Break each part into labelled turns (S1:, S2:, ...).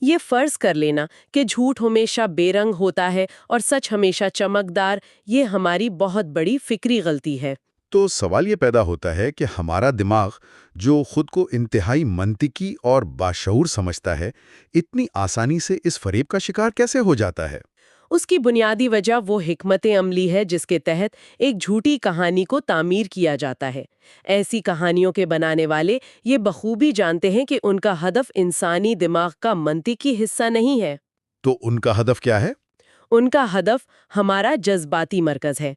S1: یہ فرض کر لینا کہ جھوٹ ہمیشہ بے رنگ ہوتا ہے اور سچ ہمیشہ چمکدار، یہ ہماری بہت بڑی فکری غلطی ہے۔
S2: تو سوال یہ پیدا ہوتا ہے کہ ہمارا دماغ، جو خود کو انتہائی منطقی اور باشعور سمجھتا ہے، اتنی آسانی سے اس فریب کا شکار کیسے ہو جاتا ہے؟
S1: اس کی بنیادی وجہ وہ حکمت عملی ہے جس کے تحت ایک جھوٹی کہانی کو تعمیر کیا جاتا ہے۔ ایسی کہانیوں کے بنانے والے یہ بخوبی جانتے ہیں کہ ان کا ہدف انسانی دماغ کا منطقی حصہ نہیں ہے۔
S2: تو ان کا ہدف کیا ہے؟
S1: ان کا ہدف ہمارا جذباتی مرکز ہے۔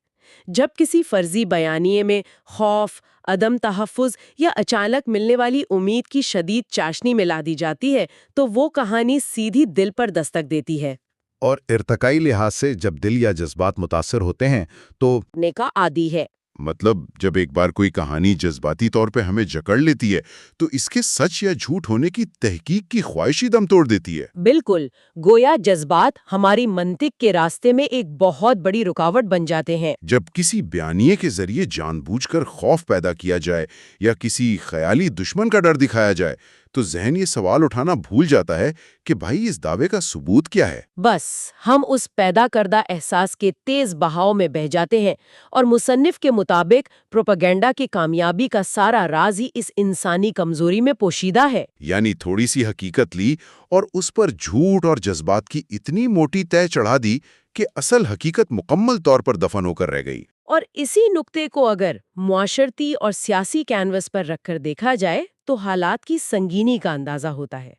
S1: جب کسی فرضی بیانیے میں خوف، عدم تحفظ یا اچانک ملنے والی امید کی شدید چاشنی ملا دی جاتی ہے تو وہ کہانی سیدھی دل پر دستک دیتی ہے۔
S2: اور ارتقائی لحاظ سے جب دل یا جذبات متاثر ہوتے ہیں تو
S1: نے کا عادی ہے۔
S3: مطلب جب ایک بار کوئی کہانی جذباتی طور پہ ہمیں جکڑ لیتی ہے تو اس کے سچ یا جھوٹ ہونے کی تحقیق کی خواہش ہی دم توڑ دیتی ہے۔
S1: بالکل، گویا جذبات ہماری منطق کے راستے میں ایک بہت بڑی رکاوٹ بن جاتے ہیں۔
S3: جب کسی بیانیے کے ذریعے جان بوجھ کر خوف پیدا کیا جائے یا کسی خیالی دشمن کا ڈر دکھایا جائے تو ذہن یہ سوال اٹھانا بھول جاتا ہے کہ بھائی اس دعوے کا ثبوت کیا ہے۔
S1: بس ہم اس پیدا کردہ احساس کے تیز بہاؤ میں بہہ جاتے ہیں، اور مصنف کے مطابق پروپیگنڈا کی کامیابی کا سارا راز ہی اس انسانی کمزوری میں پوشیدہ ہے۔
S3: یعنی تھوڑی سی حقیقت لی اور اس پر جھوٹ اور جذبات کی اتنی موٹی تہ چڑھا دی کہ اصل حقیقت مکمل طور پر دفن ہو کر رہ گئی۔
S1: اور اسی نقطے کو اگر معاشرتی اور سیاسی کینوس پر رکھ کر دیکھا جائے تو حالات کی سنگینی کا اندازہ ہوتا ہے۔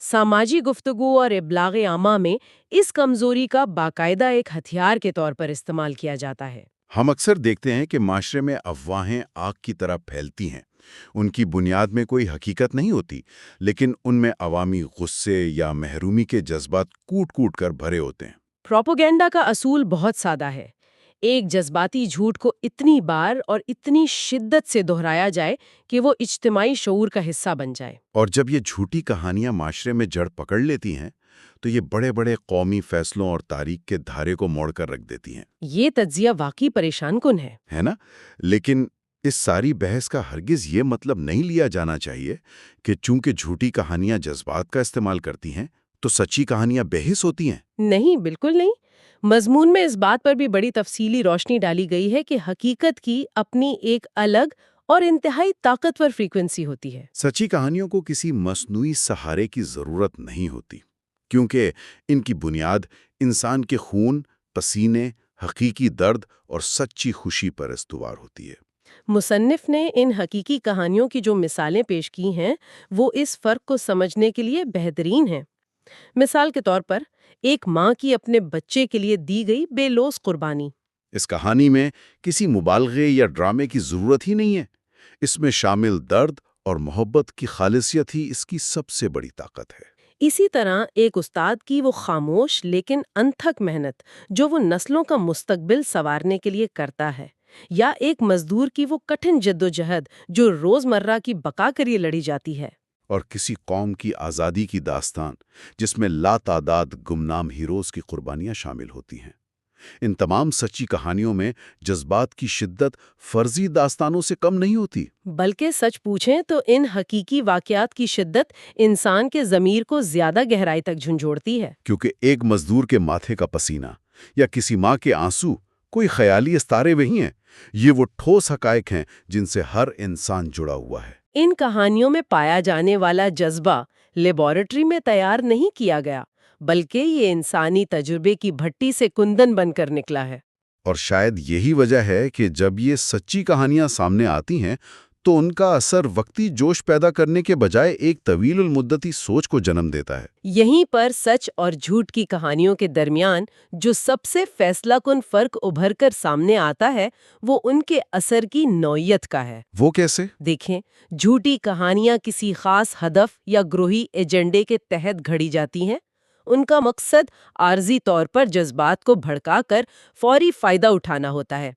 S1: سماجی گفتگو اور ابلاغ عامہ میں اس کمزوری کا باقاعدہ ایک ہتھیار کے طور پر استعمال کیا جاتا ہے۔
S3: ہم اکثر دیکھتے ہیں کہ معاشرے میں افواہیں آگ کی طرح پھیلتی ہیں۔ ان کی بنیاد میں کوئی حقیقت نہیں ہوتی، لیکن ان میں عوامی غصے یا محرومی کے جذبات کوٹ کوٹ کر بھرے ہوتے ہیں۔
S1: پروپیگنڈا کا اصول بہت سادہ ہے۔ ایک جذباتی جھوٹ کو اتنی بار اور اتنی شدت سے دہرایا جائے کہ وہ اجتماعی شعور کا حصہ بن جائے۔
S3: اور جب یہ جھوٹی کہانیاں معاشرے میں جڑ پکڑ لیتی ہیں تو یہ بڑے بڑے قومی فیصلوں اور تاریخ کے دھارے کو موڑ کر رکھ دیتی ہیں۔
S1: یہ تجزیہ واقعی پریشان کن ہے
S3: نا؟ لیکن اس ساری بحث کا ہرگز یہ مطلب نہیں لیا جانا چاہیے کہ چونکہ جھوٹی کہانیاں جذبات کا استعمال کرتی ہیں تو سچی کہانیاں بے حس ہوتی ہیں۔
S1: نہیں، بالکل نہیں۔ مضمون میں اس بات پر بھی بڑی تفصیلی روشنی ڈالی گئی ہے کہ حقیقت کی اپنی ایک الگ اور انتہائی طاقتور فریکوینسی ہوتی ہے۔
S3: سچی کہانیوں کو کسی مصنوعی سہارے کی ضرورت نہیں ہوتی، کیونکہ ان کی بنیاد انسان کے خون، پسینے، حقیقی درد اور سچی خوشی پر استوار ہوتی ہے۔
S1: مصنف نے ان حقیقی کہانیوں کی جو مثالیں پیش کی ہیں وہ اس فرق کو سمجھنے کے لیے بہترین ہیں۔ مثال کے طور پر ایک ماں کی اپنے بچے کے لیے دی گئی بے لوث قربانی۔
S3: اس کہانی میں کسی مبالغے یا ڈرامے کی ضرورت ہی نہیں ہے۔ اس میں شامل درد اور محبت کی خالصیت ہی اس کی سب سے بڑی طاقت ہے۔
S1: اسی طرح ایک استاد کی وہ خاموش لیکن انتھک محنت جو وہ نسلوں کا مستقبل سنوارنے کے لیے کرتا ہے، یا ایک مزدور کی وہ کٹھن جدوجہد جو روزمرہ کی بقا کے لیے لڑی جاتی ہے۔
S3: اور کسی قوم کی آزادی کی داستان جس میں لاتعداد گمنام ہیروز کی قربانیاں شامل ہوتی ہیں۔ ان تمام سچی کہانیوں میں جذبات کی شدت فرضی داستانوں سے کم نہیں ہوتی،
S1: بلکہ سچ پوچھیں تو ان حقیقی واقعات کی شدت انسان کے ضمیر کو زیادہ گہرائی تک جھنجھوڑتی ہے۔
S3: کیونکہ ایک مزدور کے ماتھے کا پسینہ یا کسی ماں کے آنسو کوئی خیالی استارے نہیں ہیں، یہ وہ ٹھوس حقائق ہیں جن سے ہر انسان جڑا ہوا ہے۔
S1: ان کہانیوں میں پایا جانے والا جذبہ لیبارٹری میں تیار نہیں کیا گیا، بلکہ یہ انسانی تجربے کی بھٹی سے کندن بن کر نکلا ہے۔
S3: اور شاید یہی وجہ ہے کہ جب یہ سچی کہانیاں سامنے آتی ہیں تو ان کا اثر وقتی جوش پیدا کرنے کے بجائے ایک طویل المدتی سوچ کو جنم دیتا ہے۔
S1: یہیں پر سچ اور جھوٹ کی کہانیوں کے درمیان جو سب سے فیصلہ کن فرق ابھر کر سامنے آتا ہے وہ ان کے اثر کی نوعیت کا ہے۔
S3: وہ کیسے؟
S1: دیکھیں، جھوٹی کہانیاں کسی خاص ہدف یا گروہی ایجنڈے کے تحت گھڑی جاتی ہیں۔ ان کا مقصد عارضی طور پر جذبات کو بھڑکا کر فوری فائدہ اٹھانا ہوتا ہے۔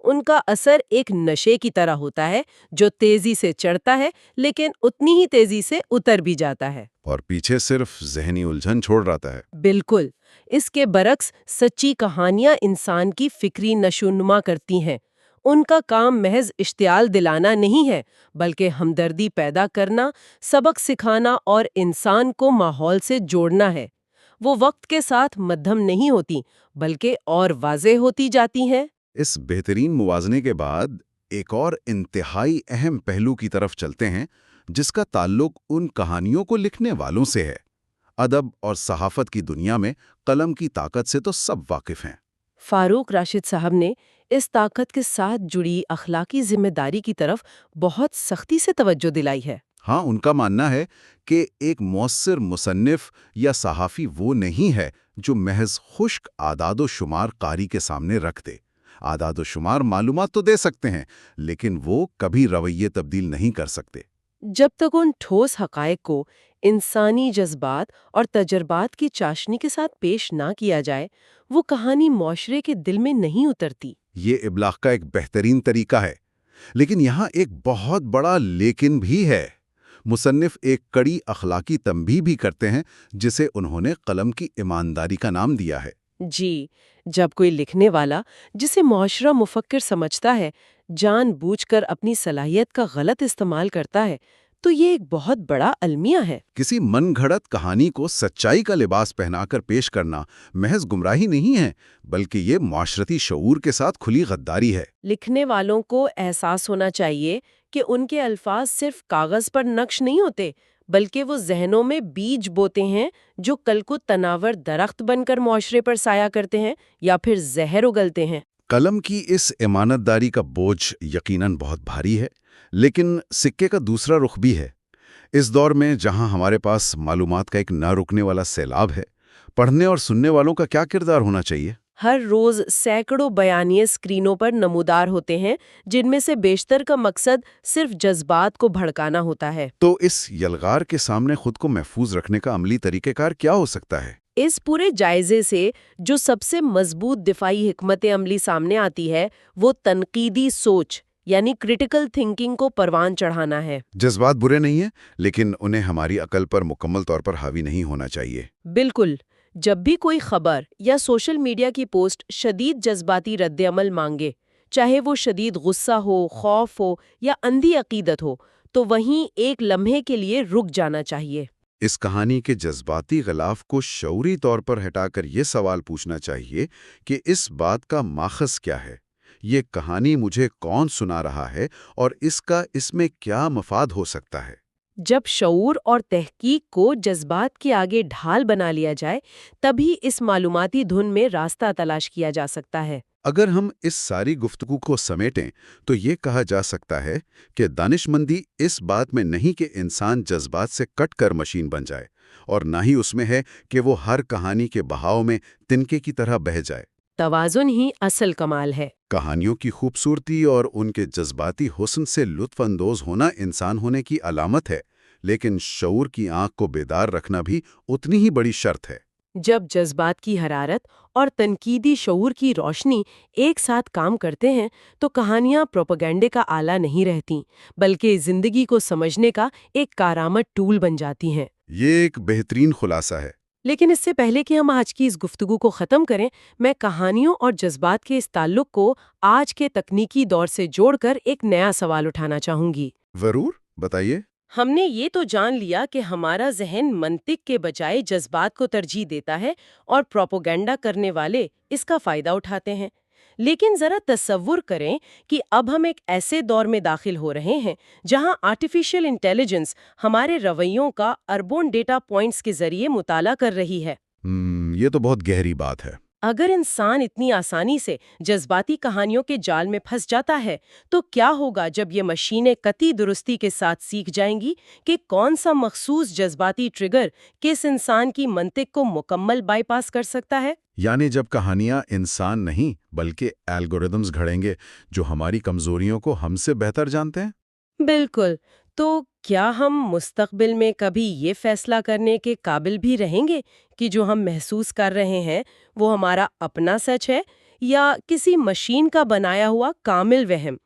S1: ان کا اثر ایک نشے کی طرح ہوتا ہے جو تیزی سے چڑھتا ہے لیکن اتنی ہی تیزی سے اتر بھی جاتا ہے،
S3: اور پیچھے صرف ذہنی الجھن چھوڑ رہتا ہے۔
S1: بالکل۔ اس کے برعکس سچی کہانیاں انسان کی فکری نشو و نما کرتی ہیں، ان کا کام محض اشتعال دلانا نہیں ہے، بلکہ ہمدردی پیدا کرنا، سبق سکھانا اور انسان کو ماحول سے جوڑنا ہے۔ وہ وقت کے ساتھ مدھم نہیں ہوتی، بلکہ اور واضح ہوتی جاتی ہیں۔
S3: اس بہترین موازنے کے بعد ایک اور انتہائی اہم پہلو کی طرف چلتے ہیں، جس کا تعلق ان کہانیوں کو لکھنے والوں سے ہے۔ ادب اور صحافت کی دنیا میں قلم کی طاقت سے تو سب واقف ہیں۔
S1: فاروق راشد صاحب نے اس طاقت کے ساتھ جڑی اخلاقی ذمہ داری کی طرف بہت سختی سے توجہ دلائی ہے۔
S3: ہاں، ان کا ماننا ہے کہ ایک مؤثر مصنف یا صحافی وہ نہیں ہے جو محض خشک اعداد و شمار قاری کے سامنے رکھ دے۔ اعداد و شمار معلومات تو دے سکتے ہیں، لیکن وہ کبھی رویے تبدیل نہیں کر سکتے۔
S1: جب تک ان ٹھوس حقائق کو انسانی جذبات اور تجربات کی چاشنی کے ساتھ پیش نہ کیا جائے، وہ کہانی معاشرے کے دل میں نہیں اترتی۔
S3: یہ ابلاغ کا ایک بہترین طریقہ ہے، لیکن یہاں ایک بہت بڑا لیکن بھی ہے۔ مصنف ایک کڑی اخلاقی تنبیہ بھی کرتے ہیں، جسے انہوں نے قلم کی ایمانداری کا نام دیا ہے۔
S1: جی، جب کوئی لکھنے والا جسے معاشرہ مفکر سمجھتا ہے جان بوجھ کر اپنی صلاحیت کا غلط استعمال کرتا ہے، تو یہ ایک بہت بڑا المیہ ہے۔
S3: کسی من گھڑت کہانی کو سچائی کا لباس پہنا کر پیش کرنا محض گمراہی نہیں ہے، بلکہ یہ معاشرتی شعور کے ساتھ کھلی غداری ہے۔
S1: لکھنے والوں کو احساس ہونا چاہیے کہ ان کے الفاظ صرف کاغذ پر نقش نہیں ہوتے، بلکہ وہ ذہنوں میں بیج بوتے ہیں جو کل کو تناور درخت بن کر معاشرے پر سایہ کرتے ہیں یا پھر زہر اگلتے ہیں۔
S3: قلم کی اس امانت داری کا بوجھ یقیناً بہت بھاری ہے، لیکن سکے کا دوسرا رخ بھی ہے۔ اس دور میں جہاں ہمارے پاس معلومات کا ایک نہ رکنے والا سیلاب ہے، پڑھنے اور سننے والوں کا کیا کردار ہونا چاہیے؟
S1: ہر روز سینکڑوں بیانیے اسکرینوں پر نمودار ہوتے ہیں، جن میں سے بیشتر کا مقصد صرف جذبات کو بھڑکانا ہوتا ہے۔
S3: تو اس یلغار کے سامنے خود کو محفوظ رکھنے کا عملی طریقہ کار کیا ہو سکتا ہے؟
S1: اس پورے جائزے سے جو سب سے مضبوط دفاعی حکمت عملی سامنے آتی ہے، وہ تنقیدی سوچ یعنی کریٹیکل تھنکنگ کو پروان چڑھانا ہے۔
S3: جذبات برے نہیں ہیں، لیکن انہیں ہماری عقل پر مکمل طور پر حاوی نہیں ہونا چاہیے۔
S1: بالکل، جب بھی کوئی خبر یا سوشل میڈیا کی پوسٹ شدید جذباتی رد عمل مانگے، چاہے وہ شدید غصہ ہو، خوف ہو یا اندھی عقیدت ہو، تو وہیں ایک لمحے کے لیے رک جانا چاہیے۔
S3: اس کہانی کے جذباتی غلاف کو شعوری طور پر ہٹا کر یہ سوال پوچھنا چاہیے کہ اس بات کا ماخذ کیا ہے؟ یہ کہانی مجھے کون سنا رہا ہے اور اس میں کیا مفاد ہو سکتا ہے؟
S1: جب شعور اور تحقیق کو جذبات کے آگے ڈھال بنا لیا جائے، تبھی اس معلوماتی دھن میں راستہ تلاش کیا جا سکتا ہے۔
S3: اگر ہم اس ساری گفتگو کو سمیٹیں تو یہ کہا جا سکتا ہے کہ دانش مندی اس بات میں نہیں کہ انسان جذبات سے کٹ کر مشین بن جائے، اور نہ ہی اس میں ہے کہ وہ ہر کہانی کے بہاؤ میں تنکے کی طرح بہہ جائے۔
S1: توازن ہی اصل کمال ہے۔
S3: کہانیوں کی خوبصورتی اور ان کے جذباتی حسن سے لطف اندوز ہونا انسان ہونے کی علامت ہے، لیکن شعور کی آنکھ کو بیدار رکھنا بھی اتنی ہی بڑی شرط ہے۔
S1: جب جذبات کی حرارت اور تنقیدی شعور کی روشنی ایک ساتھ کام کرتے ہیں تو کہانیاں پروپیگنڈے کا آلہ نہیں رہتیں، بلکہ زندگی کو سمجھنے کا ایک کارآمد ٹول بن جاتی ہیں۔
S3: یہ ایک بہترین خلاصہ ہے۔
S1: لیکن اس سے پہلے کہ ہم آج کی اس گفتگو کو ختم کریں، میں کہانیوں اور جذبات کے اس تعلق کو آج کے تکنیکی دور سے جوڑ کر ایک نیا سوال اٹھانا چاہوں گی۔
S3: ضرور، بتائیے۔
S1: ہم نے یہ تو جان لیا کہ ہمارا ذہن منطق کے بجائے جذبات کو ترجیح دیتا ہے اور پروپیگنڈا کرنے والے اس کا فائدہ اٹھاتے ہیں، لیکن ذرا تصور کریں کہ اب ہم ایک ایسے دور میں داخل ہو رہے ہیں جہاں آرٹیفیشل انٹیلیجنس ہمارے رویوں کا اربوں ڈیٹا پوائنٹس کے ذریعے مطالعہ کر رہی ہے۔
S3: یہ تو بہت گہری بات ہے۔
S1: اگر انسان اتنی آسانی سے جذباتی کہانیوں کے جال میں پھنس جاتا ہے تو کیا ہوگا جب یہ مشینیں قطعی درستی کے ساتھ سیکھ جائیں گی کہ کون سا مخصوص جذباتی ٹریگر کس انسان کی منطق کو مکمل بائی پاس کر سکتا ہے؟
S3: یعنی جب کہانیاں انسان نہیں بلکہ الگوریدمز گھڑیں گے جو ہماری کمزوریوں کو ہم سے بہتر جانتے ہیں؟
S1: بالکل۔ تو کیا ہم مستقبل میں کبھی یہ فیصلہ کرنے کے قابل بھی رہیں گے کہ جو ہم محسوس کر رہے ہیں وہ ہمارا اپنا سچ ہے یا کسی مشین کا بنایا ہوا کامل وہم؟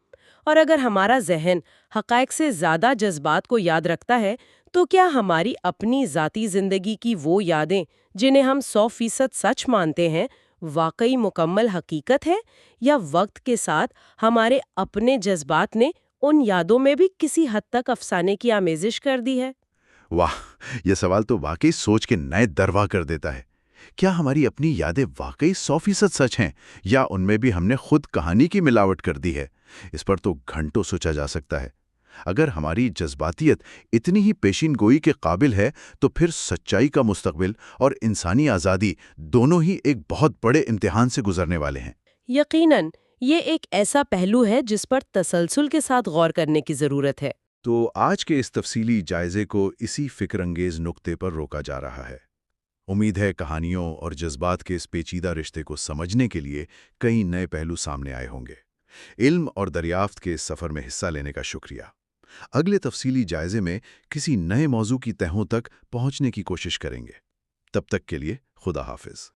S1: اور اگر ہمارا ذہن حقائق سے زیادہ جذبات کو یاد رکھتا ہے تو کیا ہماری اپنی ذاتی زندگی کی وہ یادیں جنہیں ہم 100% سچ مانتے ہیں واقعی مکمل حقیقت ہے یا وقت کے ساتھ ہمارے اپنے جذبات نے ان یادوں میں بھی کسی حد تک افسانے کی آمیزش کر دی ہے؟
S2: واہ، یہ سوال تو واقعی سوچ کے نئے دروا کر دیتا ہے۔ کیا ہماری اپنی یادیں واقعی 100% سچ ہیں، یا ان میں بھی ہم نے خود کہانی کی ملاوٹ کر دی ہے؟ اس پر تو گھنٹوں سوچا جا سکتا ہے۔ اگر ہماری جذباتیت اتنی ہی پیشین گوئی کے قابل ہے تو پھر سچائی کا مستقبل اور انسانی آزادی دونوں ہی ایک بہت بڑے امتحان سے گزرنے والے ہیں۔
S1: یقیناً یہ ایک ایسا پہلو ہے جس پر تسلسل کے ساتھ غور کرنے کی ضرورت ہے۔
S2: تو آج کے اس تفصیلی جائزے کو اسی فکر انگیز نقطے پر روکا جا رہا ہے۔ امید ہے کہانیوں اور جذبات کے اس پیچیدہ رشتے کو سمجھنے کے لیے کئی نئے پہلو سامنے آئے ہوں گے۔ علم اور دریافت کے اس سفر میں حصہ لینے کا شکریہ۔ اگلے تفصیلی جائزے میں کسی نئے موضوع کی تہوں تک پہنچنے کی کوشش کریں گے۔ تب تک کے لیے خدا حافظ۔